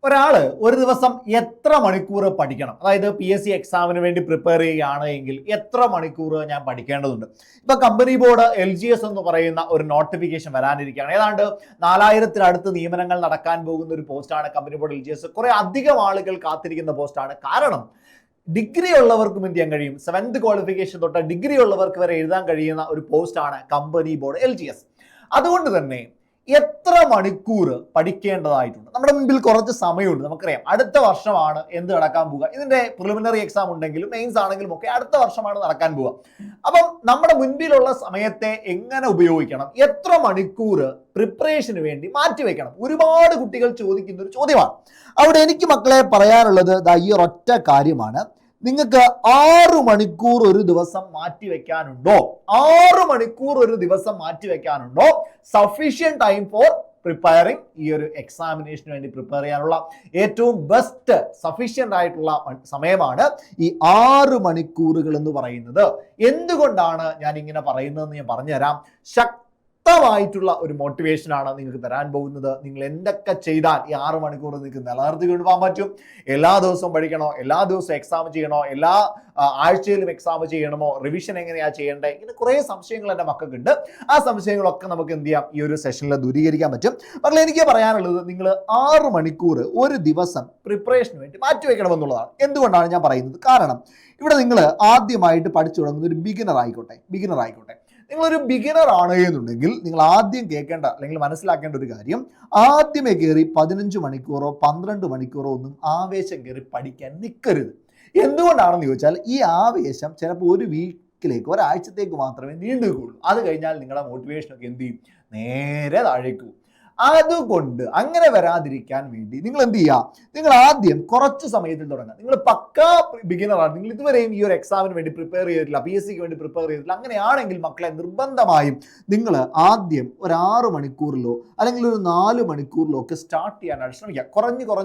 ഒരാള് ഒരു ദിവസം എത്ര മണിക്കൂർ പഠിക്കണം? അതായത് PSC എക്സാമിന് വേണ്ടി പ്രിപ്പയർ ചെയ്യുകയാണ് എങ്കിൽ എത്ര മണിക്കൂർ ഞാൻ പഠിക്കേണ്ടതുണ്ട്? ഇപ്പൊ കമ്പനി ബോർഡ് LGS എന്ന് പറയുന്ന ഒരു നോട്ടിഫിക്കേഷൻ വരാനിരിക്കുകയാണ്. ഏതാണ്ട് 4000-ത്തിനടുത്ത് നിയമനങ്ങൾ നടക്കാൻ പോകുന്ന ഒരു പോസ്റ്റാണ് കമ്പനി ബോർഡ് LGS. കുറെ അധികം ആളുകൾ കാത്തിരിക്കുന്ന പോസ്റ്റാണ്. കാരണം ഡിഗ്രി ഉള്ളവർക്കും എന്ത് ചെയ്യാൻ കഴിയും, 7th ക്വാളിഫിക്കേഷൻ തൊട്ട് ഡിഗ്രി ഉള്ളവർക്ക് വരെ എഴുതാൻ കഴിയുന്ന ഒരു പോസ്റ്റാണ് കമ്പനി ബോർഡ് LGS. അതുകൊണ്ട് തന്നെ എത്ര മണിക്കൂർ പഠിക്കേണ്ടതായിട്ടുണ്ട്? നമ്മുടെ മുൻപിൽ കുറച്ച് സമയമുണ്ട്. നമുക്കറിയാം അടുത്ത വർഷമാണ് എന്ത് നടക്കാൻ പോവുക. ഇതിന്റെ പ്രിലിമിനറി എക്സാം ഉണ്ടെങ്കിലും മെയിൻസ് ആണെങ്കിലും ഒക്കെ അടുത്ത വർഷമാണ് നടക്കാൻ പോവുക. അപ്പം നമ്മുടെ മുൻപിലുള്ള സമയത്തെ എങ്ങനെ ഉപയോഗിക്കണം, എത്ര മണിക്കൂർ പ്രിപ്പറേഷന് വേണ്ടി മാറ്റിവെക്കണം, ഒരുപാട് കുട്ടികൾ ചോദിക്കുന്ന ഒരു ചോദ്യമാണ്. അവിടെ എനിക്ക് മക്കളെ പറയാനുള്ളത് ഈ ഒരൊറ്റ കാര്യമാണ്. നിങ്ങൾക്ക് 6 മണിക്കൂർ ഒരു ദിവസം മാറ്റിവെക്കാനുണ്ടോ? 6 മണിക്കൂർ ഒരു ദിവസം മാറ്റിവെക്കാനുണ്ടോ? Sufficient time for preparing. ഈ ഒരു എക്സാമിനേഷന് വേണ്ടി പ്രിപ്പയർ ചെയ്യാനുള്ള ഏറ്റവും ബെസ്റ്റ് സഫീഷ്യന്റ് ആയിട്ടുള്ള സമയമാണ് ഈ 6 മണിക്കൂറുകൾ എന്ന് പറയുന്നത്. എന്തുകൊണ്ടാണ് ഞാൻ ഇങ്ങനെ പറയുന്നതെന്ന് ഞാൻ പറഞ്ഞുതരാം. ശക്തമായിട്ടുള്ള ഒരു മോട്ടിവേഷൻ ആണ് നിങ്ങൾക്ക് തരാൻ പോകുന്നത്. നിങ്ങൾ എന്തൊക്കെ ചെയ്താൽ ഈ 6 മണിക്കൂർ നിങ്ങൾക്ക് നിലനിർത്തി കൊണ്ടുപോകാൻ പറ്റും. എല്ലാ ദിവസവും പഠിക്കണോ, എല്ലാ ദിവസവും എക്സാം ചെയ്യണോ, എല്ലാ ആഴ്ചയിലും എക്സാം ചെയ്യണമോ, റിവിഷൻ എങ്ങനെയാ ചെയ്യേണ്ടത്, ഇങ്ങനെ കുറേ സംശയങ്ങൾ എൻ്റെ മക്കൾക്കുണ്ട്. ആ സംശയങ്ങളൊക്കെ നമുക്ക് എന്ത് ചെയ്യാം, ഈ ഒരു സെഷനിൽ ദൂരീകരിക്കാൻ പറ്റും. പക്ഷേ എനിക്ക് പറയാനുള്ളത്, നിങ്ങൾ 6 മണിക്കൂർ ഒരു ദിവസം പ്രിപ്പറേഷന് വേണ്ടി മാറ്റിവെക്കണമെന്നുള്ളതാണ്. എന്തുകൊണ്ടാണ് ഞാൻ പറയുന്നത്? കാരണം ഇവിടെ നിങ്ങൾ ആദ്യമായിട്ട് പഠിച്ചു തുടങ്ങുന്ന ഒരു ബിഗിനർ ആയിക്കോട്ടെ, നിങ്ങളൊരു ബിഗിനർ ആണ് എന്നുണ്ടെങ്കിൽ നിങ്ങൾ ആദ്യം കേൾക്കേണ്ട അല്ലെങ്കിൽ മനസ്സിലാക്കേണ്ട ഒരു കാര്യം, ആദ്യമേ കയറി 15 മണിക്കൂറോ 12 മണിക്കൂറോ ഒന്നും ആവേശം കയറി പഠിക്കാൻ നിൽക്കരുത്. എന്തുകൊണ്ടാണെന്ന് ചോദിച്ചാൽ, ഈ ആവേശം ചിലപ്പോൾ ഒരു വീക്കിലേക്ക്, ഒരാഴ്ചത്തേക്ക് മാത്രമേ നീണ്ടു നിൽക്കുകയുള്ളൂ. അത് കഴിഞ്ഞാൽ നിങ്ങളുടെ മോട്ടിവേഷനൊക്കെ എന്ത് ചെയ്യും, നേരെ താഴേക്ക് പോകും. അതുകൊണ്ട് അങ്ങനെ വരാതിരിക്കാൻ വേണ്ടി നിങ്ങൾ എന്ത് ചെയ്യുക, നിങ്ങൾ ആദ്യം കുറച്ച് സമയത്തിൽ തുടങ്ങുക. നിങ്ങൾ പക്കാ ബിഗിനറാണ്, നിങ്ങൾ ഇതുവരെയും ഈ ഒരു എക്സാമിന് വേണ്ടി പ്രിപ്പയർ ചെയ്തിട്ടില്ല, PSCക്ക് വേണ്ടി പ്രിപ്പയർ ചെയ്തിട്ടില്ല, അങ്ങനെയാണെങ്കിൽ മക്കളെ നിർബന്ധമായും നിങ്ങൾ ആദ്യം ഒരു 6 മണിക്കൂറിലോ അല്ലെങ്കിൽ ഒരു 4 മണിക്കൂറിലോ ഒക്കെ സ്റ്റാർട്ട് ചെയ്യാനായിട്ട് ശ്രമിക്കുക.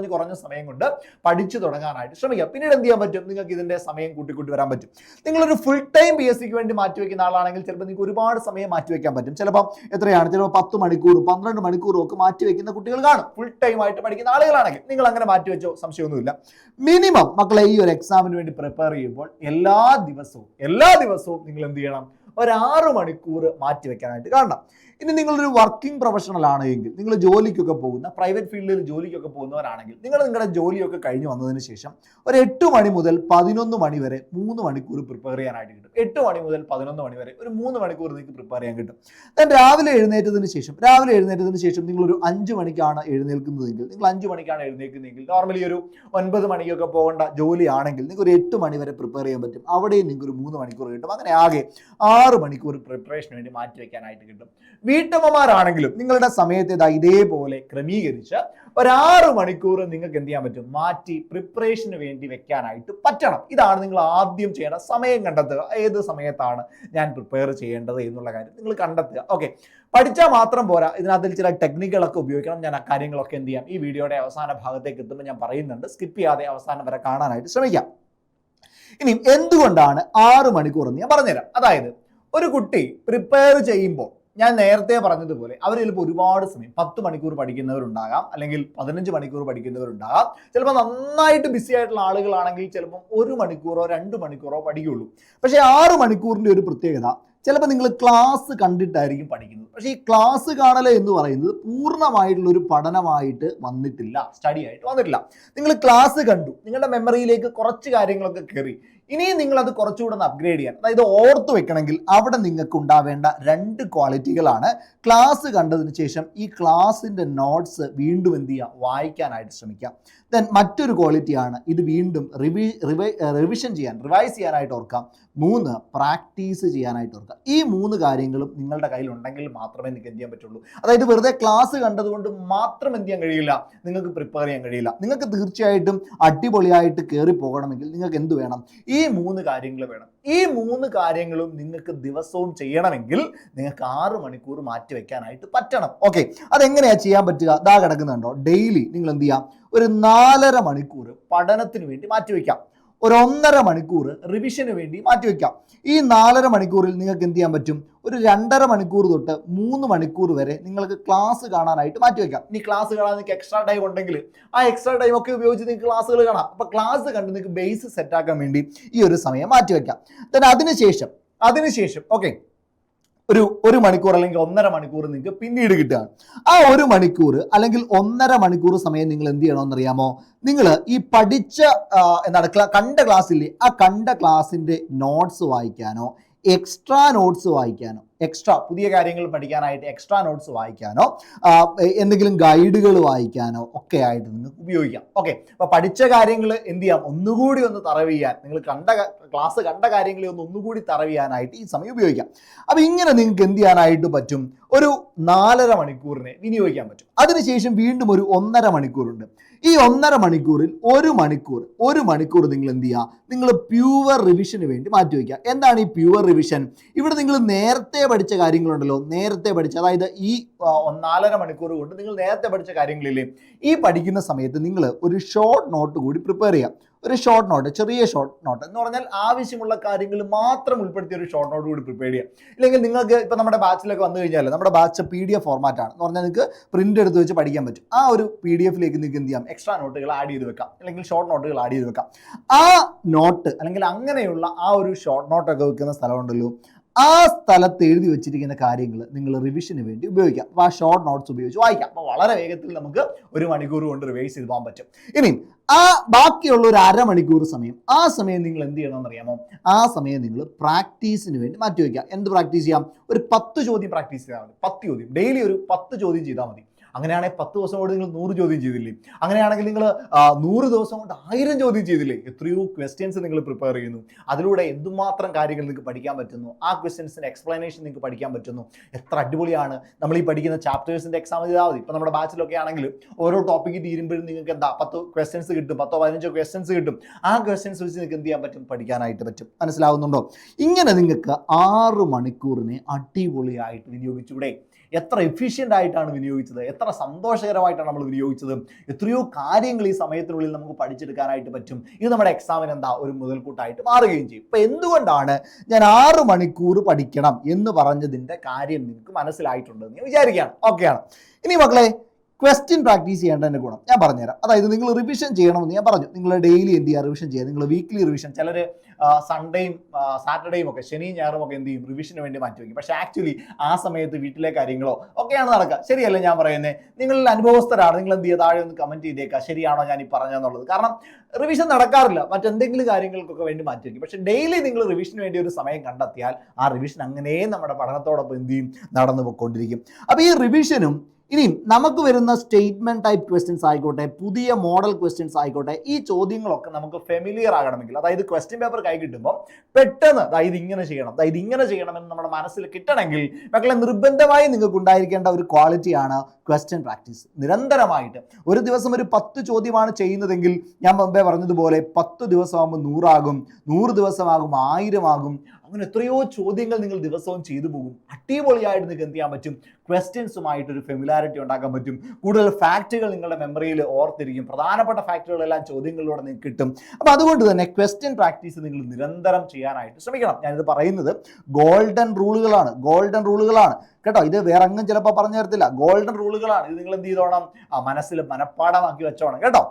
കുറഞ്ഞ സമയം കൊണ്ട് പഠിച്ചു തുടങ്ങാനായിട്ട് ശ്രമിക്കുക. പിന്നീട് എന്ത് ചെയ്യാൻ പറ്റും, നിങ്ങൾക്ക് ഇതിന്റെ സമയം കൂട്ടിക്കൂട്ടി വരാൻ പറ്റും. നിങ്ങളൊരു ഫുൾ ടൈം PSCക്ക് വേണ്ടി മാറ്റിവെക്കുന്ന ആളാണെങ്കിൽ ചിലപ്പോൾ നിങ്ങൾക്ക് ഒരുപാട് സമയം മാറ്റിവെക്കാൻ പറ്റും. ചിലപ്പോൾ എത്രയാണ്, ചിലപ്പോൾ 10 മണിക്കൂറും 12 മണിക്കൂറും ഒക്കെ മാറ്റിവെക്കുന്ന കുട്ടികൾ കാണും. ഫുൾ ടൈം ആയിട്ട് പഠിക്കുന്ന ആളുകളാണെങ്കിൽ നിങ്ങൾ അങ്ങനെ മാറ്റിവെച്ചോ, സംശയമൊന്നുമില്ല. മിനിമം മക്കളെ ഈ ഒരു എക്സാമിന് വേണ്ടി പ്രിപ്പയർ ചെയ്യുമ്പോൾ എല്ലാ ദിവസവും നിങ്ങൾ എന്ത് ചെയ്യണം, ഒരു 6 മണിക്കൂർ മാറ്റിവെക്കാനായിട്ട് കാണണം. ഇനി നിങ്ങളൊരു വർക്കിംഗ് പ്രൊഫഷണൽ ആണെങ്കിൽ, നിങ്ങൾ ജോലിക്കൊക്കെ പോകുന്ന, പ്രൈവറ്റ് ഫീൽഡിൽ ജോലിക്കൊക്കെ പോകുന്നവരാണെങ്കിൽ, നിങ്ങൾ നിങ്ങളുടെ ജോലിയൊക്കെ കഴിഞ്ഞ് വന്നതിന് ശേഷം ഒരു 8 മണി മുതൽ 11 മണി വരെ 3 മണിക്കൂർ പ്രിപ്പയർ ചെയ്യാനായിട്ട് കിട്ടും. 8 മണി മുതൽ 11 മണി വരെ ഒരു 3 മണിക്കൂർ നിങ്ങൾക്ക് പ്രിപ്പയർ ചെയ്യാൻ കിട്ടും. ദെൻ രാവിലെ എഴുന്നേറ്റതിന് ശേഷം നിങ്ങളൊരു 5 മണിക്കാണ് എഴുന്നേൽക്കുന്നതെങ്കിൽ, നോർമലി ഒരു 9 മണിക്കൊക്കെ പോകേണ്ട ജോലിയാണെങ്കിൽ നിങ്ങൾക്ക് ഒരു 8 മണി വരെ പ്രിപ്പയർ ചെയ്യാൻ പറ്റും. അവിടെയും നിങ്ങൾക്ക് ഒരു 3 മണിക്കൂർ കിട്ടും. അങ്ങനെ ആകെ 6 മണിക്കൂർ പ്രിപ്പറേഷന് വേണ്ടി മാറ്റിവെക്കാനായിട്ട് കിട്ടും. വീട്ടമ്മമാരാണെങ്കിലും നിങ്ങളുടെ സമയത്തെ ഇതേപോലെ ക്രമീകരിച്ച് ഒരു 6 മണിക്കൂർ നിങ്ങൾക്ക് എന്ത് ചെയ്യാൻ പറ്റും, മാറ്റി പ്രിപ്പറേഷന് വേണ്ടി വെക്കാനായിട്ട് പറ്റണം. ഇതാണ് നിങ്ങൾ ആദ്യം ചെയ്യേണ്ട. സമയം കണ്ടെത്തുക. ഏത് സമയത്താണ് ഞാൻ പ്രിപ്പയർ ചെയ്യേണ്ടത് എന്നുള്ള കാര്യം നിങ്ങൾ കണ്ടെത്തുക. ഓക്കെ, പഠിച്ചാൽ മാത്രം പോരാ, ഇതിനകത്തിൽ ചില ടെക്നിക്കുകളൊക്കെ ഉപയോഗിക്കണം. ഞാൻ അക്കാര്യങ്ങളൊക്കെ എന്ത് ചെയ്യാം, ഈ വീഡിയോയുടെ അവസാന ഭാഗത്തേക്ക് എത്തുമ്പോൾ ഞാൻ പറയുന്നുണ്ട്. സ്കിപ്പ് ചെയ്യാതെ അവസാനം വരെ കാണാനായിട്ട് ശ്രമിക്കാം. ഇനി എന്തുകൊണ്ടാണ് 6 മണിക്കൂർ എന്ന് ഞാൻ പറഞ്ഞുതരാം. അതായത് ഒരു കുട്ടി പ്രിപ്പയർ ചെയ്യുമ്പോൾ, ഞാൻ നേരത്തെ പറഞ്ഞതുപോലെ അവർ ചിലപ്പോൾ ഒരുപാട് സമയം 10 മണിക്കൂർ പഠിക്കുന്നവരുണ്ടാകാം, അല്ലെങ്കിൽ 15 മണിക്കൂർ പഠിക്കുന്നവരുണ്ടാകാം. ചിലപ്പോൾ നന്നായിട്ട് ബിസി ആയിട്ടുള്ള ആളുകളാണെങ്കിൽ ചിലപ്പം 1 മണിക്കൂറോ 2 മണിക്കൂറോ പഠിക്കുകയുള്ളൂ. പക്ഷേ 6 മണിക്കൂറിൻ്റെ ഒരു പ്രത്യേകത, ചിലപ്പോൾ നിങ്ങൾ ക്ലാസ് കണ്ടിട്ടായിരിക്കും പഠിക്കുന്നത്. പക്ഷേ ഈ ക്ലാസ് കാണൽ എന്ന് പറയുന്നത് പൂർണ്ണമായിട്ടുള്ളൊരു പഠനമായിട്ട് വന്നിട്ടില്ല, സ്റ്റഡി ആയിട്ട് വന്നിട്ടില്ല. നിങ്ങൾ ക്ലാസ് കണ്ടു, നിങ്ങളുടെ മെമ്മറിയിലേക്ക് കുറച്ച് കാര്യങ്ങളൊക്കെ കയറി. ഇനിയും നിങ്ങളത് കുറച്ചുകൂടെ ഒന്ന് അപ്ഗ്രേഡ് ചെയ്യാൻ, അതായത് ഓർത്ത് വെക്കണമെങ്കിൽ അവിടെ നിങ്ങൾക്ക് ഉണ്ടാവേണ്ട 2 ക്വാളിറ്റികളാണ്. ക്ലാസ് കണ്ടതിന് ശേഷം ഈ ക്ലാസ്സിൻ്റെ നോട്ട്സ് വീണ്ടും എന്ത് ചെയ്യുക, വായിക്കാനായിട്ട് ശ്രമിക്കുക. ദെൻ മറ്റൊരു ക്വാളിറ്റിയാണ് ഇത് വീണ്ടും റിവൈസ് ചെയ്യാനായിട്ട് ഓർക്കാം. 3 പ്രാക്ടീസ് ചെയ്യാനായിട്ട് ഓർക്കാം. ഈ 3 കാര്യങ്ങളും നിങ്ങളുടെ കയ്യിൽ ഉണ്ടെങ്കിൽ മാത്രമേ നിങ്ങൾക്ക് എന്ത് ചെയ്യാൻ പറ്റുള്ളൂ. അതായത് വെറുതെ ക്ലാസ് കണ്ടതുകൊണ്ട് മാത്രം എന്ത് ചെയ്യാൻ കഴിയില്ല, നിങ്ങൾക്ക് പ്രിപ്പയർ ചെയ്യാൻ കഴിയില്ല. നിങ്ങൾക്ക് തീർച്ചയായിട്ടും അടിപൊളിയായിട്ട് കയറി പോകണമെങ്കിൽ നിങ്ങൾക്ക് എന്ത് വേണം, ഈ 3 കാര്യങ്ങൾ വേണം. ഈ 3 കാര്യങ്ങളും നിങ്ങൾക്ക് ദിവസവും ചെയ്യണമെങ്കിൽ നിങ്ങൾക്ക് 6 മണിക്കൂർ മാറ്റി വെക്കാനായിട്ട് പറ്റണം. ഓക്കെ, അതെങ്ങനെയാ ചെയ്യാൻ പറ്റുക? ദാ കിടക്കുന്നുണ്ടോ, ഡെയിലി നിങ്ങൾ എന്ത് ചെയ്യാം, ഒരു 4.5 മണിക്കൂർ പഠനത്തിന് വേണ്ടി മാറ്റിവെക്കാം. ഒരു 1.5 മണിക്കൂർ റിവിഷന് വേണ്ടി മാറ്റിവെക്കാം. ഈ 4.5 മണിക്കൂറിൽ നിങ്ങൾക്ക് എന്ത് ചെയ്യാൻ പറ്റും, ഒരു 2.5 മണിക്കൂർ തൊട്ട് 3 മണിക്കൂർ വരെ നിങ്ങൾക്ക് ക്ലാസ് കാണാനായിട്ട് മാറ്റിവെക്കാം. ഇനി ക്ലാസ് കാണാൻ നിങ്ങൾക്ക് എക്സ്ട്രാ ടൈം ഉണ്ടെങ്കിൽ ആ എക്സ്ട്രാ ടൈം ഒക്കെ ഉപയോഗിച്ച് നിങ്ങൾക്ക് ക്ലാസ്സുകൾ കാണാം. അപ്പോൾ ക്ലാസ് കണ്ട് നിങ്ങൾക്ക് ബേസ് സെറ്റാക്കാൻ വേണ്ടി ഈ ഒരു സമയം മാറ്റിവെക്കാം. then അതിനുശേഷം ഓക്കെ ഒരു മണിക്കൂർ അല്ലെങ്കിൽ 1.5 മണിക്കൂർ നിങ്ങൾക്ക് പിന്നീട് കിട്ടുകയാണ്. ആ 1 മണിക്കൂർ അല്ലെങ്കിൽ 1.5 മണിക്കൂർ സമയം നിങ്ങൾ എന്ത് ചെയ്യണമെന്നറിയാമോ? നിങ്ങൾ ഈ പഠിച്ച കണ്ട ക്ലാസ്സില്ലേ, ആ കണ്ട ക്ലാസ്സിൻ്റെ നോട്ട്സ് വായിക്കാനോ എക്സ്ട്രാ നോട്ട്സ് വായിക്കാനോ പുതിയ കാര്യങ്ങൾ പഠിക്കാനായിട്ട് എക്സ്ട്രാ നോട്ട്സ് വായിക്കാനോ എന്തെങ്കിലും ഗൈഡുകൾ വായിക്കാനോ ഒക്കെ ആയിട്ട് നിങ്ങൾക്ക് ഉപയോഗിക്കാം. ഓക്കെ, അപ്പോൾ പഠിച്ച കാര്യങ്ങൾ എന്ത് ചെയ്യാം, ഒന്നുകൂടി ഒന്ന് തറവ് ചെയ്യാൻ, നിങ്ങൾ ക്ലാസ് കണ്ട കാര്യങ്ങളെ ഒന്നുകൂടി തറവ് ചെയ്യാനായിട്ട് ഈ സമയം ഉപയോഗിക്കാം. അപ്പോൾ ഇങ്ങനെ നിങ്ങൾക്ക് എന്ത് ചെയ്യാനായിട്ട് പറ്റും, ഒരു 4.5 മണിക്കൂറിനെ വിനിയോഗിക്കാൻ പറ്റും. അതിനുശേഷം വീണ്ടും ഒരു 1.5 മണിക്കൂറുണ്ട്. ഈ 1.5 മണിക്കൂറിൽ ഒരു മണിക്കൂർ നിങ്ങൾ എന്ത് ചെയ്യുക, നിങ്ങൾ പ്യുവർ റിവിഷന് വേണ്ടി മാറ്റിവെക്കുക. എന്താണ് ഈ പ്യുവർ റിവിഷൻ? ഇവിടെ നിങ്ങൾ നേരത്തെ പഠിച്ച കാര്യങ്ങളുണ്ടല്ലോ, അതായത് ഈ 4.5 മണിക്കൂർ കൊണ്ട് നിങ്ങൾ നേരത്തെ പഠിച്ച കാര്യങ്ങളില്ലേ, ഈ പഠിക്കുന്ന സമയത്ത് നിങ്ങൾ ഒരു ഷോർട്ട് നോട്ട് കൂടി പ്രിപ്പയർ ചെയ്യാം. ഒരു ഷോർട്ട് നോട്ട്, ചെറിയ ഷോർട്ട് നോട്ട് എന്ന് പറഞ്ഞാൽ ആവശ്യമുള്ള കാര്യങ്ങൾ മാത്രം ഉൾപ്പെടുത്തിയ ഒരു ഷോർട്ട് നോട്ട് കൂടി പ്രിപ്പയർ ചെയ്യാം. ഇല്ലെങ്കിൽ നിങ്ങൾക്ക് ഇപ്പോൾ നമ്മുടെ ബാച്ചിലൊക്കെ വന്നു കഴിഞ്ഞാൽ നമ്മുടെ ബാച്ച് PDF ഫോർമാറ്റാണ് എന്ന് പറഞ്ഞാൽ നിങ്ങൾക്ക് പ്രിന്റ് എടുത്ത് വെച്ച് പഠിക്കാൻ പറ്റും. ആ ഒരു PDFിലേക്ക് നിങ്ങൾക്ക് എന്ത് ചെയ്യാം, എക്സ്ട്രാ നോട്ടുകൾ ആഡ് ചെയ്ത് വെക്കാം, അല്ലെങ്കിൽ ഷോർട്ട് നോട്ടുകൾ ആഡ് ചെയ്ത് വെക്കാം. ആ നോട്ട് അല്ലെങ്കിൽ അങ്ങനെയുള്ള ആ ഒരു ഷോർട്ട് നോട്ടൊക്കെ വെക്കുന്ന സ്ഥലമുണ്ടല്ലോ, ആ സ്ഥലത്ത് എഴുതി വെച്ചിരിക്കുന്ന കാര്യങ്ങൾ നിങ്ങൾ റിവിഷന് വേണ്ടി ഉപയോഗിക്കാം. അപ്പോൾ ആ ഷോർട്ട് നോട്ട്സ് ഉപയോഗിച്ച് വായിക്കാം. അപ്പോൾ വളരെ വേഗത്തിൽ നമുക്ക് 1 മണിക്കൂർ കൊണ്ട് റിവൈസ് ചെയ്ത് പോകാൻ പറ്റും. ഇനി ആ ബാക്കിയുള്ള ഒരു 1/2 മണിക്കൂർ സമയം, ആ സമയം നിങ്ങൾ എന്ത് ചെയ്യണമെന്ന് അറിയാമോ? ആ സമയം നിങ്ങൾ പ്രാക്ടീസിന് വേണ്ടി മാറ്റിവെക്കാം. എന്ത് പ്രാക്ടീസ് ചെയ്യാം? ഒരു 10 ചോദ്യം പ്രാക്ടീസ് ചെയ്താൽ മതി. 10 ചോദ്യം ഡെയിലി ഒരു 10 ചോദ്യം ചെയ്താൽ മതി. അങ്ങനെയാണെങ്കിൽ 10 ദിവസം കൊണ്ട് നിങ്ങൾ 100 ചോദ്യം ചെയ്തില്ലേ? അങ്ങനെയാണെങ്കിൽ നിങ്ങൾ 100 ദിവസം കൊണ്ട് 1000 ചോദ്യം ചെയ്തില്ലേ? എത്രയോ ക്വസ്റ്റ്യൻസ് നിങ്ങൾ പ്രിപ്പയർ ചെയ്യുന്നു. അതിലൂടെ എന്തുമാത്രം കാര്യങ്ങൾ നിങ്ങൾക്ക് പഠിക്കാൻ പറ്റുന്നു, ആ ക്വസ്റ്റ്യൻസിൻ്റെ എക്സ്പ്ലനേഷൻ നിങ്ങൾക്ക് പഠിക്കാൻ പറ്റുന്നു. എത്ര അടിപൊളിയാണ്. നമ്മൾ ഈ പഠിക്കുന്ന ചാപ്റ്റേഴ്സിൻ്റെ എക്സാം ചെയ്താൽ മതി. ഇപ്പോൾ നമ്മുടെ ബാച്ചിലൊക്കെ ആണെങ്കിൽ ഓരോ ടോപ്പിക്ക് തീരുമ്പോഴും നിങ്ങൾക്ക് എന്താ 10 ക്വസ്റ്റ്യൻസ് കിട്ടും, 10-15 ക്വസ്റ്റ്യൻസ് കിട്ടും. ആ ക്വസ്റ്റ്യൻസ് വെച്ച് നിങ്ങൾക്ക് എന്ത് ചെയ്യാൻ പറ്റും, പഠിക്കാനായിട്ട് പറ്റും. മനസ്സിലാവുന്നുണ്ടോ? ഇങ്ങനെ നിങ്ങൾക്ക് 6 മണിക്കൂറിനെ അടിപൊളിയായിട്ട് വിനിയോഗിച്ചൂടെ? എത്ര എഫിഷ്യൻ്റ് ആയിട്ടാണ് വിനിയോഗിച്ചത്, എത്ര സന്തോഷകരമായിട്ടാണ് നമ്മൾ വിനിയോഗിച്ചത്. എത്രയോ കാര്യങ്ങൾ ഈ സമയത്തിനുള്ളിൽ നമുക്ക് പഠിച്ചെടുക്കാനായിട്ട് പറ്റും. ഇത് നമ്മുടെ എക്സാമിന് എന്താ ഒരു മുതൽക്കൂട്ടായിട്ട് മാറുകയും ചെയ്യും. ഇപ്പം എന്തുകൊണ്ടാണ് ഞാൻ 6 മണിക്കൂർ പഠിക്കണം എന്ന് പറഞ്ഞതിൻ്റെ കാര്യം നിങ്ങൾക്ക് മനസ്സിലായിട്ടുണ്ടെന്ന് ഞാൻ വിചാരിക്കുകയാണ്. ഓക്കെയാണ്. ഇനി മക്കളെ, ക്വസ്റ്റ്യൻ പ്രാക്ടീസ് ചെയ്യേണ്ടതിൻ്റെ ഗുണം ഞാൻ പറഞ്ഞുതരാം. അതായത് നിങ്ങൾ റിവിഷൻ ചെയ്യണമെന്ന് ഞാൻ പറഞ്ഞു. നിങ്ങൾ ഡെയിലി എന്ത് ചെയ്യുക, റിവിഷൻ ചെയ്യുക. നിങ്ങൾ വീക്ക്ലി റിവിഷൻ, ചിലർ സൺഡേയും സാറ്റർഡേയും ഒക്കെ, ശനിയും ഞായറും ഒക്കെ എന്ത് ചെയ്യും, റിവിഷന് വേണ്ടി മാറ്റിവെക്കും. പക്ഷേ ആക്ച്വലി ആ സമയത്ത് വീട്ടിലെ കാര്യങ്ങളോ ഒക്കെയാണ് നടക്കുക. ശരിയല്ലേ ഞാൻ പറയുന്നത്? നിങ്ങളിൽ അനുഭവസ്ഥരാണ്, നിങ്ങൾ എന്ത് ചെയ്യുക, താഴെ ഒന്ന് കമൻറ്റ് ചെയ്തേക്കുക, ശരിയാണോ ഞാൻ ഈ പറഞ്ഞതെന്നുള്ളത്. കാരണം റിവിഷൻ നടക്കാറില്ല, മറ്റെന്തെങ്കിലും കാര്യങ്ങൾക്കൊക്കെ വേണ്ടി മാറ്റിവെക്കും. പക്ഷേ ഡെയിലി നിങ്ങൾ റിവിഷന് വേണ്ടി ഒരു സമയം കണ്ടെത്തിയാൽ ആ റിവിഷൻ അങ്ങനെ നമ്മുടെ പഠനത്തോടൊപ്പം എന്ത് ചെയ്യും, നടന്നു പോയിക്കൊണ്ടിരിക്കും. അപ്പോൾ ഈ റിവിഷനും ഇനിയും നമുക്ക് വരുന്ന സ്റ്റേറ്റ്മെന്റ് ടൈപ്പ് ക്വസ്റ്റ്യൻസ് ആയിക്കോട്ടെ, പുതിയ മോഡൽ ക്വസ്റ്റ്യൻസ് ആയിക്കോട്ടെ, ഈ ചോദ്യങ്ങളൊക്കെ നമുക്ക് ഫെമിലിയർ ആകണമെങ്കിൽ, അതായത് ക്വസ്റ്റ്യൻ പേപ്പർ കൈ കിട്ടുമ്പോൾ പെട്ടെന്ന് ഇത് ഇങ്ങനെ ചെയ്യണമെന്ന് നമ്മുടെ മനസ്സിൽ കിട്ടണമെങ്കിൽ മക്കളെ നിർബന്ധമായി നിങ്ങൾക്ക് ഉണ്ടായിരിക്കേണ്ട ഒരു ക്വാളിറ്റിയാണ് ക്വസ്റ്റ്യൻ പ്രാക്ടീസ്. നിരന്തരമായിട്ട് ഒരു ദിവസം ഒരു 10 ചോദ്യമാണ് ചെയ്യുന്നതെങ്കിൽ ഞാൻ മുമ്പേ പറഞ്ഞതുപോലെ 10 ദിവസമാകുമ്പോൾ 100 ആകും, 100 ദിവസമാകും 1000 ആകും. അങ്ങനെ എത്രയോ ചോദ്യങ്ങൾ നിങ്ങൾ ദിവസവും ചെയ്തു പോകും. അടിപൊളിയായിട്ട് നിങ്ങൾക്ക് എന്ത് ചെയ്യാൻ പറ്റും, ക്വസ്റ്റ്യൻസുമായിട്ടൊരു ഫെമിലാരിറ്റി ഉണ്ടാക്കാൻ പറ്റും. കൂടുതൽ ഫാക്റ്റുകൾ നിങ്ങളുടെ മെമ്മറിയിൽ ഓർത്തിരിക്കും. പ്രധാനപ്പെട്ട ഫാക്റ്റുകളെല്ലാം ചോദ്യങ്ങളിലൂടെ നിങ്ങൾക്ക് കിട്ടും. അപ്പോൾ അതുകൊണ്ട് തന്നെ ക്വസ്റ്റ്യൻ പ്രാക്ടീസ് നിങ്ങൾ നിരന്തരം ചെയ്യാനായിട്ട് ശ്രമിക്കണം. ഞാനിത് പറയുന്നത് ഗോൾഡൻ റൂളുകളാണ് കേട്ടോ. ഇത് വേറെ അങ്ങും ചിലപ്പോൾ പറഞ്ഞു തരത്തില്ല. ഗോൾഡൻ റൂളുകളാണ്. ഇത് നിങ്ങൾ എന്ത് ചെയ്തോണം, മനസ്സിൽ മനഃപ്പാഠമാക്കി വെച്ചോണം കേട്ടോ.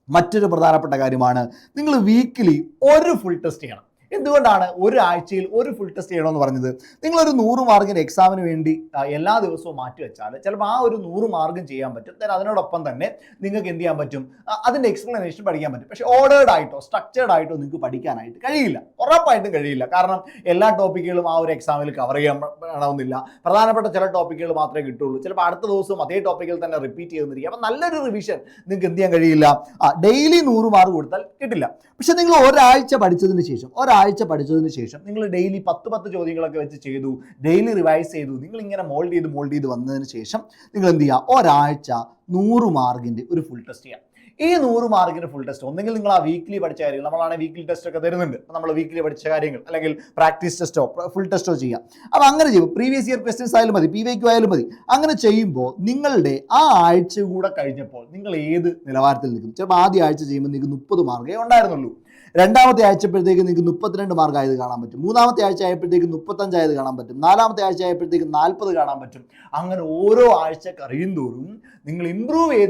മറ്റൊരു പ്രധാനപ്പെട്ട കാര്യമാണ്, നിങ്ങൾ വീക്കിലി ഒരു ഫുൾ ടെസ്റ്റ് ചെയ്യണം. എന്തുകൊണ്ടാണ് ഒരാഴ്ചയിൽ ഒരു ഫുൾ ടെസ്റ്റ് ചെയ്യണമെന്ന് പറഞ്ഞത്? നിങ്ങളൊരു 100 മാർക്കിന് എക്സാമിന് വേണ്ടി എല്ലാ ദിവസവും മാറ്റി വെച്ചാൽ ചിലപ്പോൾ ആ ഒരു 100 മാർക്കും ചെയ്യാൻ പറ്റും. അതിനോടൊപ്പം തന്നെ നിങ്ങൾക്ക് എന്ത് ചെയ്യാൻ പറ്റും, അതിൻ്റെ എക്സ്പ്ലനേഷൻ പഠിക്കാൻ പറ്റും. പക്ഷേ ഓർഡേർഡ് ആയിട്ടോ സ്ട്രക്ചേർഡ് ആയിട്ടോ നിങ്ങൾക്ക് പഠിക്കാനായിട്ട് കഴിയില്ല, ഉറപ്പായിട്ടും കഴിയില്ല. കാരണം എല്ലാ ടോപ്പിക്കുകളും ആ ഒരു എക്സാമിൽ കവർ ചെയ്യണമെന്നില്ല. പ്രധാനപ്പെട്ട ചില ടോപ്പിക്കുകൾ മാത്രമേ കിട്ടുള്ളൂ. ചിലപ്പോൾ അടുത്ത ദിവസവും അതേ ടോപ്പിക്കിൽ തന്നെ റിപ്പീറ്റ് ചെയ്തെന്നിരിക്കും. അപ്പം നല്ലൊരു റിവിഷൻ നിങ്ങൾക്ക് എന്ത് ചെയ്യാൻ കഴിയില്ല. ഡെയിലി 100 മാർക്ക് കൊടുത്താൽ കിട്ടില്ല. പക്ഷെ നിങ്ങൾ ഒരാഴ്ച പഠിച്ചതിന് ശേഷം നിങ്ങൾ ഡെയിലി 10 ചോദ്യങ്ങളൊക്കെ വെച്ച് ചെയ്തു, ഡെയിലി റിവൈസ് ചെയ്തു, നിങ്ങൾ ഇങ്ങനെ മോൾഡ് ചെയ്ത് വന്നതിന് ശേഷം നിങ്ങൾ എന്ത് ചെയ്യുക, ഒരാഴ്ച 100 മാർക്കിൻ്റെ ഒരു ഫുൾ ടെസ്റ്റ് ചെയ്യാം. ഈ 100 മാർക്കിൻ്റെ ഫുൾ ടെസ്റ്റ് ഒന്നെങ്കിൽ നിങ്ങൾ ആ വീക്ക്ലി പഠിച്ച കാര്യങ്ങൾ, നമ്മളാണെങ്കിൽ വീക്ക്ലി ടെസ്റ്റ് ഒക്കെ തരുന്നുണ്ട്, നമ്മൾ വീക്ക്ലി പഠിച്ച കാര്യങ്ങൾ അല്ലെങ്കിൽ പ്രാക്ടീസ് ടെസ്റ്റോ ഫുൾ ടെസ്റ്റോ ചെയ്യാം. അപ്പോൾ അങ്ങനെ ചെയ്യുമ്പോൾ പ്രീവിയസ് ഇയർ ക്വസ്റ്റ്യൻസ് ആയാലും മതി, PYQ ആയാലും മതി. അങ്ങനെ ചെയ്യുമ്പോൾ നിങ്ങളുടെ ആ ആഴ്ച കൂടെ കഴിഞ്ഞപ്പോൾ നിങ്ങൾ ഏത് നിലവാരത്തിൽ നിൽക്കും? ചിലപ്പോൾ ആദ്യ ആഴ്ച ചെയ്യുമ്പോൾ നിങ്ങൾക്ക് 30 മാർക്കേ ഉണ്ടായിരുന്നുള്ളൂ. രണ്ടാമത്തെ ആഴ്ചപ്പോഴത്തേക്ക് നിങ്ങൾക്ക് 32 മാർക്ക് ആയത് കാണാൻ പറ്റും. മൂന്നാമത്തെ ആഴ്ച ആയപ്പോഴത്തേക്ക് 35 ആയത് കാണാൻ പറ്റും. നാലാമത്തെ ആഴ്ച ആയപ്പോഴത്തേക്ക് 40 കാണാൻ പറ്റും. അങ്ങനെ ഓരോ ആഴ്ച കഴിയുന്തോറും നിങ്ങൾ ഇമ്പ്രൂവ്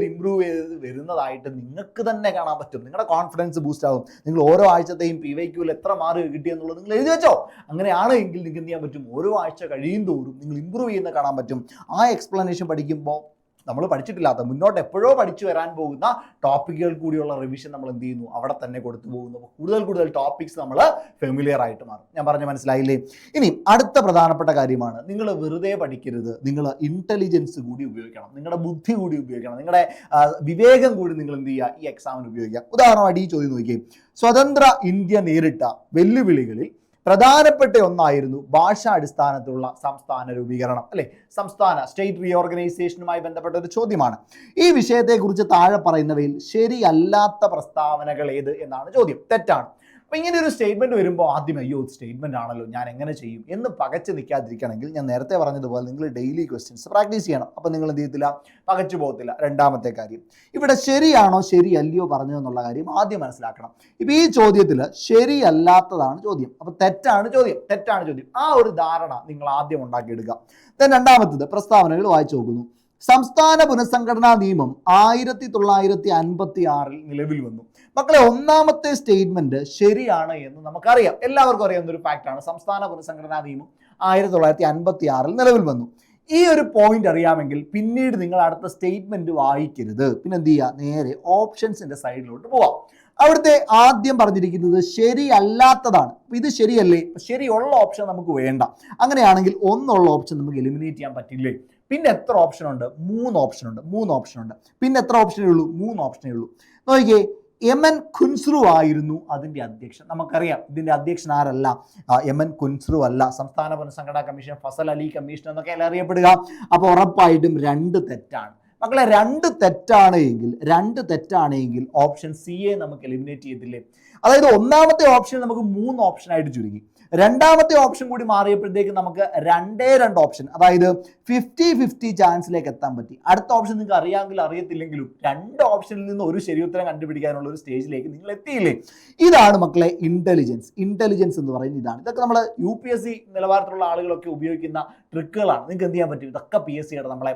ചെയ്ത് വരുന്നതായിട്ട് നിങ്ങൾക്ക് തന്നെ കാണാൻ പറ്റും. നിങ്ങളുടെ കോൺഫിഡൻസ് ബൂസ്റ്റ് ആകും. നിങ്ങൾ ഓരോ ആഴ്ചത്തെയും PYQൽ എത്ര മാർക്ക് കിട്ടിയെന്നുള്ളത് നിങ്ങൾ എഴുതി വെച്ചോ. അങ്ങനെയാണെങ്കിൽ നിങ്ങൾക്ക് എന്ത് ചെയ്യാൻ പറ്റും? ഓരോ ആഴ്ച കഴിയുന്തോറും നിങ്ങൾ ഇമ്പ്രൂവ് ചെയ്യുന്ന കാണാൻ പറ്റും. ആ എക്സ്പ്ലനേഷൻ പഠിക്കുമ്പോൾ നമ്മൾ പഠിച്ചിട്ടില്ലാത്ത, മുന്നോട്ട് എപ്പോഴോ പഠിച്ചു വരാൻ പോകുന്ന ടോപ്പിക്കുകൾ കൂടിയുള്ള റിവിഷൻ നമ്മൾ എന്ത് ചെയ്യുന്നു? അവിടെ തന്നെ കൊടുത്തു പോകുന്നു. കൂടുതൽ ടോപ്പിക്സ് നമ്മൾ ഫെമിലിയർ ആയിട്ട് മാറും. ഞാൻ പറഞ്ഞ മനസ്സിലായില്ലേ? ഇനി അടുത്ത പ്രധാനപ്പെട്ട കാര്യമാണ്, നിങ്ങൾ വെറുതെ പഠിക്കരുത്. നിങ്ങൾ ഇൻ്റലിജൻസ് കൂടി ഉപയോഗിക്കണം, നിങ്ങളുടെ ബുദ്ധി കൂടി ഉപയോഗിക്കണം, നിങ്ങളുടെ വിവേകം കൂടി നിങ്ങൾ എന്ത് ചെയ്യുക? ഈ എക്സാമിന് ഉപയോഗിക്കുക. ഉദാഹരണമായിട്ട് ഈ ചോദ്യം നോക്കിയേ. സ്വതന്ത്ര ഇന്ത്യ നേരിട്ട വെല്ലുവിളികളിൽ പ്രധാനപ്പെട്ട ഒന്നായിരുന്നു ഭാഷാടിസ്ഥാനത്തിലുള്ള സംസ്ഥാന രൂപീകരണം, അല്ലെ? സ്റ്റേറ്റ് റീഓർഗനൈസേഷനുമായി ബന്ധപ്പെട്ട ഒരു ചോദ്യമാണ്. ഈ വിഷയത്തെക്കുറിച്ച് താഴെ പറയുന്നവയിൽ ശരിയല്ലാത്ത പ്രസ്താവനകൾ ഏത് എന്നാണ് ചോദ്യം. തെറ്റാണ്. അപ്പോൾ ഇങ്ങനെ ഒരു സ്റ്റേറ്റ്മെന്റ് വരുമ്പോൾ ആദ്യം അയ്യോ സ്റ്റേറ്റ്മെന്റ് ആണല്ലോ, ഞാൻ എങ്ങനെ ചെയ്യും എന്ന് പകച്ചു നിൽക്കാതിരിക്കണമെങ്കിൽ ഞാൻ നേരത്തെ പറഞ്ഞതുപോലെ നിങ്ങൾ ഡെയിലി ക്വസ്റ്റ്യൻസ് പ്രാക്ടീസ് ചെയ്യണം. അപ്പോൾ നിങ്ങൾ എന്ത് ചെയ്യത്തില്ല? പകച്ചു പോകത്തില്ല. രണ്ടാമത്തെ കാര്യം, ഇവിടെ ശരിയാണോ ശരിയല്ലയോ പറഞ്ഞതെന്നുള്ള കാര്യം ആദ്യം മനസ്സിലാക്കണം. ഇപ്പോൾ ഈ ചോദ്യത്തിൽ ശരിയല്ലാത്തതാണ് ചോദ്യം, അപ്പോൾ തെറ്റാണ് ചോദ്യം. ആ ഒരു ധാരണ നിങ്ങൾ ആദ്യം ഉണ്ടാക്കിയെടുക്കുക. രണ്ടാമത്തത്, പ്രസ്താവനകൾ വായിച്ചു നോക്കുന്നു. സംസ്ഥാന പുനഃസംഘടനാ നിയമം 1956 നിലവിൽ വന്നു. മക്കളെ, ഒന്നാമത്തെ സ്റ്റേറ്റ്മെന്റ് ശരിയാണ് എന്ന് നമുക്കറിയാം, എല്ലാവർക്കും അറിയാവുന്ന ഒരു ഫാക്റ്റാണ്. സംസ്ഥാന പുനഃസംഘടനാ നിയമം 1956 നിലവിൽ വന്നു. ഈ ഒരു പോയിന്റ് അറിയാമെങ്കിൽ പിന്നീട് നിങ്ങൾ അടുത്ത സ്റ്റേറ്റ്മെന്റ് വായിക്കരുത്. പിന്നെ എന്ത് ചെയ്യുക? നേരെ ഓപ്ഷൻസിന്റെ സൈഡിലോട്ട് പോവാം. അവിടുത്തെ ആദ്യം പറഞ്ഞിരിക്കുന്നത് ശരിയല്ലാത്തതാണ്. ഇത് ശരിയല്ലേ? ശരിയുള്ള ഓപ്ഷൻ നമുക്ക് വേണ്ട. അങ്ങനെയാണെങ്കിൽ ഒന്നുള്ള ഓപ്ഷൻ നമുക്ക് എലിമിനേറ്റ് ചെയ്യാൻ പറ്റില്ലേ? പിന്നെ എത്ര ഓപ്ഷൻ ഉണ്ട്? 3 ഓപ്ഷൻ ഉണ്ട്. പിന്നെ എത്ര ഓപ്ഷനേ ഉള്ളൂ? 3 ഓപ്ഷനേ ഉള്ളൂ. നോക്കിയേ, എമൻ ഖുൻസ്രു ആയിരുന്നു അതിൻ്റെ അധ്യക്ഷൻ. നമുക്കറിയാം ഇതിൻ്റെ അധ്യക്ഷൻ ആരല്ല? എമൻ ഖുൻസ്രു അല്ല. സംസ്ഥാന പുനഃസംഘടനാ കമ്മീഷൻ ഫസൽ അലി കമ്മീഷൻ എന്നൊക്കെ അല്ല അറിയപ്പെടുക. അപ്പോൾ ഉറപ്പായിട്ടും 2 തെറ്റാണ്. മക്കളെ, 2 തെറ്റാണ് എങ്കിൽ ഓപ്ഷൻ സി എ നമുക്ക് എലിമിനേറ്റ് ചെയ്തില്ലേ? അതായത് ഒന്നാമത്തെ ഓപ്ഷൻ നമുക്ക് 3 ഓപ്ഷനായിട്ട് ചുരുങ്ങി. രണ്ടാമത്തെ ഓപ്ഷൻ കൂടി മാറിയപ്പോഴത്തേക്ക് നമുക്ക് 2 ഓപ്ഷൻ, അതായത് 50-50 ചാൻസിലേക്ക് എത്താൻ പറ്റി. അടുത്ത ഓപ്ഷൻ നിങ്ങൾക്ക് അറിയാമെങ്കിലും അറിയത്തില്ലെങ്കിലും 2 ഓപ്ഷനിൽ നിന്ന് ഒരു ശരിയുത്തരം കണ്ടുപിടിക്കാനുള്ള ഒരു സ്റ്റേജിലേക്ക് നിങ്ങൾ എത്തിയില്ലേ? ഇതാണ് മക്കളെ ഇന്റലിജൻസ് എന്ന് പറയുന്നത്. ഇതൊക്കെ നമ്മൾ UPSC നിലവാരത്തിലുള്ള ആളുകളൊക്കെ ഉപയോഗിക്കുന്ന ട്രിക്കുകളാണ്. നിങ്ങൾക്ക് എന്ത് ചെയ്യാൻ പറ്റും? ഇതൊക്കെ PSCയുടെ നമ്മളെ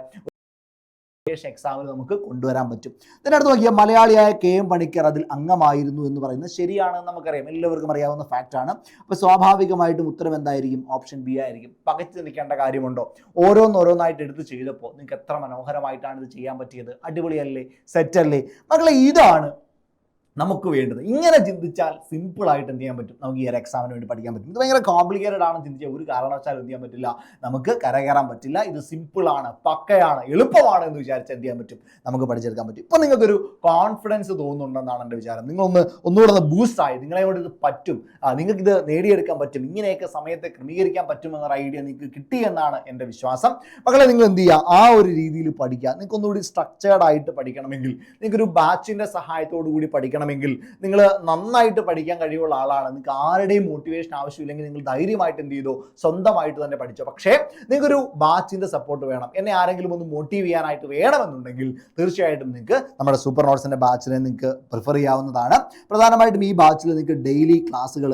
എക്സാമിൽ നമുക്ക് കൊണ്ടുവരാൻ പറ്റും. ഇതിനടുത്ത് നോക്കിയാൽ മലയാളിയായ KM പണിക്കർ അതിൽ അംഗമായിരുന്നു എന്ന് പറയുന്നത് ശരിയാണെന്ന് നമുക്കറിയാം, എല്ലാവർക്കും അറിയാവുന്ന ഫാക്റ്റാണ്. അപ്പോൾ സ്വാഭാവികമായിട്ടും ഉത്തരം എന്തായിരിക്കും? ഓപ്ഷൻ ബി ആയിരിക്കും. പകച്ചു നിൽക്കേണ്ട കാര്യമുണ്ടോ? ഓരോന്നായിട്ട് എടുത്ത് ചെയ്തപ്പോൾ നിങ്ങൾക്ക് എത്ര മനോഹരമായിട്ടാണ് ഇത് ചെയ്യാൻ പറ്റിയത്. അടിപൊളിയല്ലേ? സെറ്റല്ലേ? മക്കളെ, ഇതാണ് നമുക്ക് വേണ്ടത്. ഇങ്ങനെ ചിന്തിച്ചാൽ സിമ്പിളായിട്ട് എന്ത് ചെയ്യാൻ പറ്റും? നമുക്ക് ഈ ഒരു എക്സാമിന് വേണ്ടി പഠിക്കാൻ പറ്റും. ഇത് ഭയങ്കര കോംപ്ലിക്കേറ്റഡ് ആണെന്ന് ചിന്തിച്ചാൽ ഒരു കാരണവശാലും എന്ത് ചെയ്യാൻ പറ്റില്ല, നമുക്ക് കരകയറാൻ പറ്റില്ല. ഇത് സിമ്പിളാണ്, പക്കയാണ്, എളുപ്പമാണ് എന്ന് വിചാരിച്ചാൽ എന്ത് ചെയ്യാൻ പറ്റും? നമുക്ക് പഠിച്ചെടുക്കാൻ പറ്റും. ഇപ്പോൾ നിങ്ങൾക്കൊരു കോൺഫിഡൻസ് തോന്നുന്നുണ്ടെന്നാണ് എൻ്റെ വിചാരം. ഒന്നുകൂടെ ഒന്ന് ബൂസ്റ്റായി, നിങ്ങളെ കൊണ്ട് ഇത് പറ്റും, നിങ്ങൾക്കിത് നേടിയെടുക്കാൻ പറ്റും, ഇങ്ങനെയൊക്കെ സമയത്തെ ക്രമീകരിക്കാൻ പറ്റുമെന്നൊരു ഐഡിയ നിങ്ങൾക്ക് കിട്ടിയെന്നാണ് എൻ്റെ വിശ്വാസം. മക്കളെ, നിങ്ങൾ എന്ത് ചെയ്യുക? ആ ഒരു രീതിയിൽ പഠിക്കുക. നിങ്ങൾക്ക് ഒന്നുകൂടി സ്ട്രക്ചേർഡ് ആയിട്ട് പഠിക്കണമെങ്കിൽ, നിങ്ങൾക്കൊരു ബാച്ചിൻ്റെ സഹായത്തോടു കൂടി പഠിക്കണമെങ്കിൽ, നിങ്ങൾ നന്നായിട്ട് പഠിക്കാൻ കഴിവുള്ള ആളാണ്, നിങ്ങൾക്ക് ആരുടെയും മോട്ടിവേഷൻ ആവശ്യമില്ലെങ്കിൽ നിങ്ങൾ ധൈര്യമായിട്ട് എന്ത് ചെയ്തോ? സ്വന്തമായിട്ട് തന്നെ പഠിച്ചോ. പക്ഷേ നിങ്ങൾക്കൊരു ബാച്ചിൻ്റെ സപ്പോർട്ട് വേണം, എന്നെ ആരെങ്കിലും ഒന്ന് മോട്ടീവ് ചെയ്യാനായിട്ട് വേണമെന്നുണ്ടെങ്കിൽ തീർച്ചയായിട്ടും നിങ്ങൾക്ക് നമ്മുടെ സൂപ്പർ നോട്ട്സിൻ്റെ ബാച്ചിനെ നിങ്ങൾക്ക് പ്രിഫർ ചെയ്യാവുന്നതാണ്. പ്രധാനമായിട്ടും ഈ ബാച്ചിൽ നിങ്ങൾക്ക് ഡെയിലി ക്ലാസ്സുകൾ,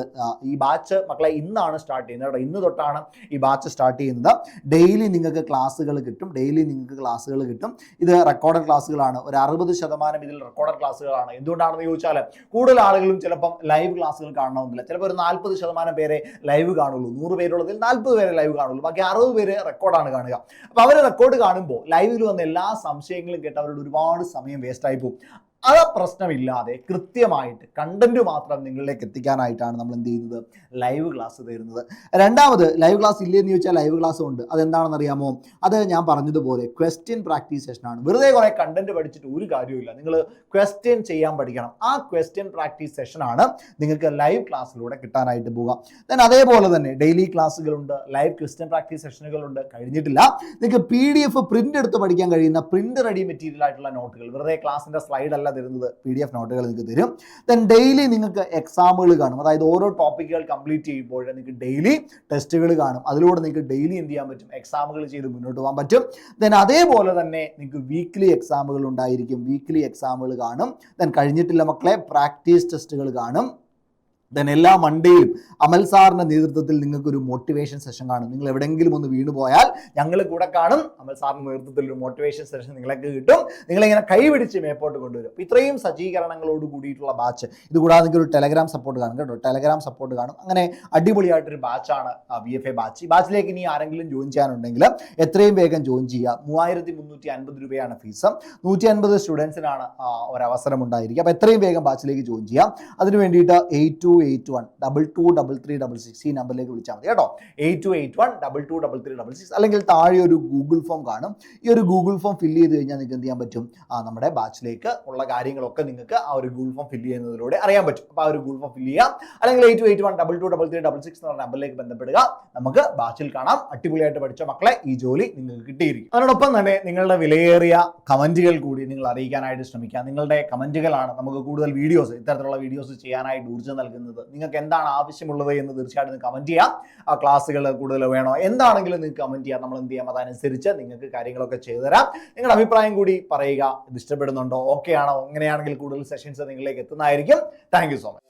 ഈ ബാച്ച് മക്കളെ ഇന്നാണ് സ്റ്റാർട്ട് ചെയ്യുന്നത് കേട്ടോ. ഇന്ന് തൊട്ടാണ് ഈ ബാച്ച് സ്റ്റാർട്ട് ചെയ്യുന്നത്. ഡെയിലി നിങ്ങൾക്ക് ക്ലാസ്സുകൾ കിട്ടും. ഇത് റെക്കോർഡഡ് ക്ലാസ്സുകളാണ്. ഒരു 60% ഇതിൽ റെക്കോർഡഡ് ക്ലാസ്സുകളാണ്. എന്തുകൊണ്ടാണെന്ന് ചോദിച്ചാൽ കൂടുതൽ ആളുകളും ചിലപ്പം ലൈവ് ക്ലാസ്സുകൾ കാണണമെന്നില്ല. ചിലപ്പോൾ ഒരു 40% പേരെ ലൈവ് കാണുള്ളൂ. 100 പേരുള്ളതിൽ 40 പേരെ ലൈവ് കാണുള്ളൂ, ബാക്കി 60 പേര് റെക്കോർഡാണ് കാണുക. അപ്പോൾ അവർ റെക്കോർഡ് കാണുമ്പോൾ ലൈവിൽ വന്ന എല്ലാ സംശയങ്ങളും കേട്ട് അവരുടെ ഒരുപാട് സമയം വേസ്റ്റ് ആയി പോകും. അത് പ്രശ്നമില്ലാതെ കൃത്യമായിട്ട് കണ്ടന്റ് മാത്രം നിങ്ങളിലേക്ക് എത്തിക്കാനായിട്ടാണ് നമ്മൾ എന്ത് ചെയ്യുന്നത്, ലൈവ് ക്ലാസ് തരുന്നത്. രണ്ടാമത്, ലൈവ് ക്ലാസ് ഇല്ലെന്ന് ചോദിച്ചാൽ ലൈവ് ക്ലാസ് ഉണ്ട്. അതെന്താണെന്ന് അറിയാമോ? അത് ഞാൻ പറഞ്ഞതുപോലെ ക്വസ്റ്റ്യൻ പ്രാക്ടീസ് സെഷനാണ്. വെറുതെ കുറെ കണ്ടന്റ് പഠിച്ചിട്ട് ഒരു കാര്യമില്ല. നിങ്ങൾ ക്വസ്റ്റ്യൻ ചെയ്യാൻ പഠിക്കണം. ആ ക്വസ്റ്റ്യൻ പ്രാക്ടീസ് സെഷനാണ് നിങ്ങൾക്ക് ലൈവ് ക്ലാസ്സിലൂടെ കിട്ടാനായിട്ട് പോവുക. ദെൻ അതേപോലെ തന്നെ ഡെയിലി ക്ലാസ്സുകളുണ്ട്, ലൈവ് ക്വസ്റ്റ്യൻ പ്രാക്ടീസ് സെഷനുകളുണ്ട്. കഴിഞ്ഞിട്ടില്ല, നിങ്ങൾക്ക് PDF പ്രിന്റ് എടുത്ത് പഠിക്കാൻ കഴിയുന്ന പ്രിന്റ് റെഡി മെറ്റീരിയൽ ആയിട്ടുള്ള നോട്ടുകൾ, വെറുതെ ക്ലാസിന്റെ സ്ലൈഡ് അല്ല തരുന്നത്, PDF നോട്ടുകൾ നിങ്ങൾക്ക് തരും. ദെൻ ഡെയിലി നിങ്ങൾക്ക് എക്സാമുകൾ കാണും. അതായത് ഓരോ ടോപ്പിക്കുകൾ കംപ്ലീറ്റ് ചെയ്യുമ്പോൾ നിങ്ങൾക്ക് ഡെയിലി ടെസ്റ്റുകൾ കാണും. അതിലൂടെ നിങ്ങൾക്ക് ഡെയിലി എന്ത് ചെയ്യാൻ പറ്റും, എക്സാമുകൾ ചെയ്ത് മുന്നോട്ട് പോകാൻ പറ്റും. ദെൻ അതേപോലെ തന്നെ നിങ്ങൾക്ക് വീക്ക്ലി എക്സാമുകൾ ഉണ്ടായിരിക്കും. വീക്ക്ലി എക്സാമുകൾ കാണും. ദെൻ കഴിഞ്ഞിട്ടില്ല മക്കളെ, പ്രാക്ടീസ് ടെസ്റ്റുകൾ കാണും. ദെൻ എല്ലാ മൺഡേയിലും അമൽ സാറിൻ്റെ നേതൃത്വത്തിൽ നിങ്ങൾക്കൊരു മോട്ടിവേഷൻ സെഷൻ കാണും. നിങ്ങൾ എവിടെയെങ്കിലും ഒന്ന് വീണ് പോയാൽ ഞങ്ങൾ കൂടെ കാണും. അമൽ സാറിൻ്റെ നേതൃത്വത്തിൽ ഒരു മോട്ടിവേഷൻ സെഷൻ നിങ്ങൾക്ക് കിട്ടും. നിങ്ങളിങ്ങനെ കൈപിടിച്ച് മേപ്പോട്ട് കൊണ്ടുവരും. ഇത്രയും സജ്ജീകരണങ്ങളോട് കൂടിയിട്ടുള്ള ബാച്ച്. ഇതുകൂടാതെ നിങ്ങൾക്ക് ഒരു ടെലഗ്രാം സപ്പോർട്ട് കാണും കേട്ടോ. ടെലഗ്രാം സപ്പോർട്ട് കാണും. അങ്ങനെ അടിപൊളിയായിട്ടൊരു ബാച്ചാണ് BFA ബാച്ച്. ഈ ബാച്ചിലേക്ക് ഇനി ആരെങ്കിലും ജോയിൻ ചെയ്യാനുണ്ടെങ്കിൽ എത്രയും വേഗം ജോയിൻ ചെയ്യുക. 3350 രൂപയാണ് ഫീസ്. 150 സ്റ്റുഡൻസിനാണ് ഒരവസരം ഉണ്ടായിരിക്കുക. അപ്പോൾ എത്രയും വേഗം ബാച്ചിലേക്ക് ജോയിൻ ചെയ്യാം. അതിന് വേണ്ടിയിട്ട് 8281223366 ഈ നമ്പറിലേക്ക് വിളിച്ചാൽ മതി കേട്ടോ. 8281223366 അല്ലെങ്കിൽ താഴെ ഒരു ഗൂഗിൾ ഫോം കാണും. ഈ ഒരു ഗൂഗിൾ ഫോം ഫില്ല് ചെയ്ത് കഴിഞ്ഞാൽ നിങ്ങൾക്ക് എന്ത് ചെയ്യാൻ പറ്റും, നമ്മുടെ ബാച്ചിലേക്ക് ഉള്ള കാര്യങ്ങളൊക്കെ നിങ്ങൾക്ക് ആ ഒരു ഗൂഗിൾ ഫോം ഫില്ല് ചെയ്യുന്നതിലൂടെ അറിയാൻ പറ്റും. അപ്പോൾ ആ ഒരു ഗൂഗിൾ ഫോം ഫില്ല് ചെയ്യാം. അല്ലെങ്കിൽ 8281223366 എന്ന് പറഞ്ഞ നമ്പറിലേക്ക് ബന്ധപ്പെടുക. നമുക്ക് ബാച്ചിൽ കാണാം. അടിപൊളിയായിട്ട് പഠിച്ച മക്കളെ ഈ ജോലി നിങ്ങൾക്ക് കിട്ടിയിരിക്കും. അതിനോടൊപ്പം തന്നെ നിങ്ങളുടെ വിലയേറിയ കമന്റുകൾ കൂടി നിങ്ങൾ അറിയിക്കാനായിട്ട് ശ്രമിക്കുക. നിങ്ങളുടെ കമന്റുകളാണ് നമുക്ക് കൂടുതൽ വീഡിയോസ്, ഇത്തരത്തിലുള്ള വീഡിയോസ് ചെയ്യാനായിട്ട് ഊർജ്ജം നൽകുന്നത്. നിങ്ങൾക്ക് എന്താണ് ആവശ്യമുള്ളത് എന്ന് തീർച്ചയായിട്ടും കമന്റ് ചെയ്യാം. ആ ക്ലാസ്സുകൾ കൂടുതൽ വേണോ, എന്താണെങ്കിലും നിങ്ങൾക്ക് കമന്റ് ചെയ്യാം. നമ്മൾ എന്ത് ചെയ്യാം, അതനുസരിച്ച് നിങ്ങൾക്ക് കാര്യങ്ങളൊക്കെ ചെയ്തു തരാം. നിങ്ങളുടെ അഭിപ്രായം കൂടി പറയുക. ഇത് ഇഷ്ടപ്പെടുന്നുണ്ടോ, ഓക്കെ ആണോ? അങ്ങനെയാണെങ്കിൽ കൂടുതൽ സെഷൻസ് നിങ്ങളിലേക്ക് എത്തുന്നതായിരിക്കും. Thank you so much.